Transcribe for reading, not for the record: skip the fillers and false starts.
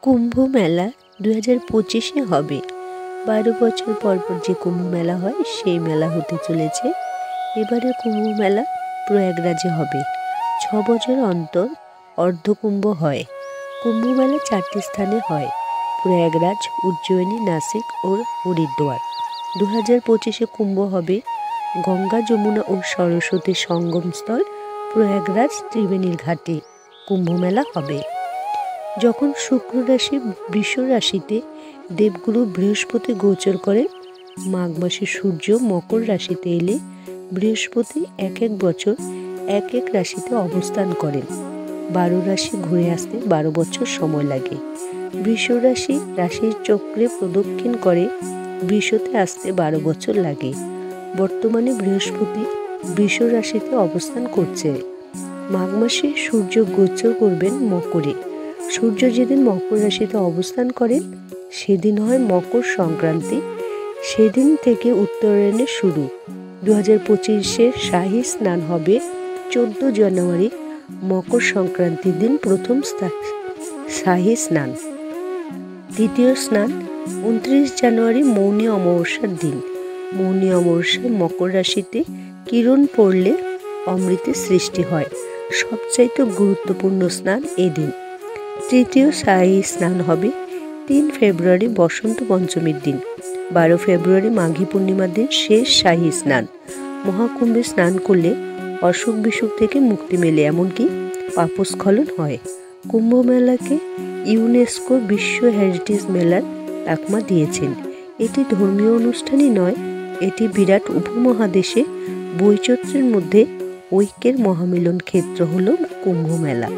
কুম্ভ মেলা 2025-এ হবে। 12 বছর পর পর যে কুম্ভ মেলা হয় সেই মেলা হতে চলেছে। এবারে কুম্ভ মেলা প্রয়াগরাজে হবে। 6 বছর অন্তর অর্ধকুম্ভ হয়। কুম্ভ মেলা 4টি স্থানে হয়: প্রয়াগরাজ, উজ্জয়িনী, নাসিক ও হরিদ্বার। 2025-এ কুম্ভ হবে গঙ্গা, যমুনা ও সরস্বতীর সঙ্গমস্থল প্রয়াগরাজ ত্রিবেণীর ঘাটে কুম্ভ মেলা হবে। যখন শুক্র রাশি বৃষ রাশিতে দেবগুরু বৃহস্পতি গোচর করেন, মাঘ মাসে সূর্য মকর রাশিতে এলে বৃহস্পতি এক এক বছর এক এক রাশিতে অবস্থান করেন। 12 রাশি ঘুরে আসতে 12 বছর সময় লাগে। বৃষ রাশি রাশির চক্রে প্রদক্ষিণ করে বৃষতে আসতে 12 বছর লাগে। বর্তমানে বৃহস্পতি বৃষ রাশিতে অবস্থান করছে। মাঘ মাসে সূর্য গোচর করবেন মকরে। সূর্য যেদিন মকর রাশিতে অবস্থান করেন সেদিন হয় মকর সংক্রান্তি। সেদিন থেকে উত্তরায়ণের শুরু। 2025-এ শাহী স্নান হবে 14 জানুয়ারি। মকর সংক্রান্তির দিন প্রথম শাহী স্নান। দ্বিতীয় স্নান 29 জানুয়ারি মৌনী অমাবস্যার দিন। মৌনী অমাবস্যায় মকর রাশিতে কিরণ পড়লে অমৃতের সৃষ্টি হয়। সবচাইতে গুরুত্বপূর্ণ স্নান এদিন। তৃতীয় শাহী স্নান হবে 3 ফেব্রুয়ারি বসন্ত পঞ্চমীর দিন। 12 ফেব্রুয়ারি মাঘী পূর্ণিমার দিন শেষ শাহী স্নান। মহাকুম্ভে স্নান করলে অসুখ বিসুখ থেকে মুক্তি মেলে, এমনকি পাপস্খলন হয়। কুম্ভ মেলাকে ইউনেস্কো বিশ্ব হেরিটেজ মেলার তকমা দিয়েছেন। এটি ধর্মীয় অনুষ্ঠানই নয়, এটি বিরাট উপমহাদেশে বৈচিত্র্যের মধ্যে ঐক্যের মহামিলন ক্ষেত্র হল কুম্ভ মেলা।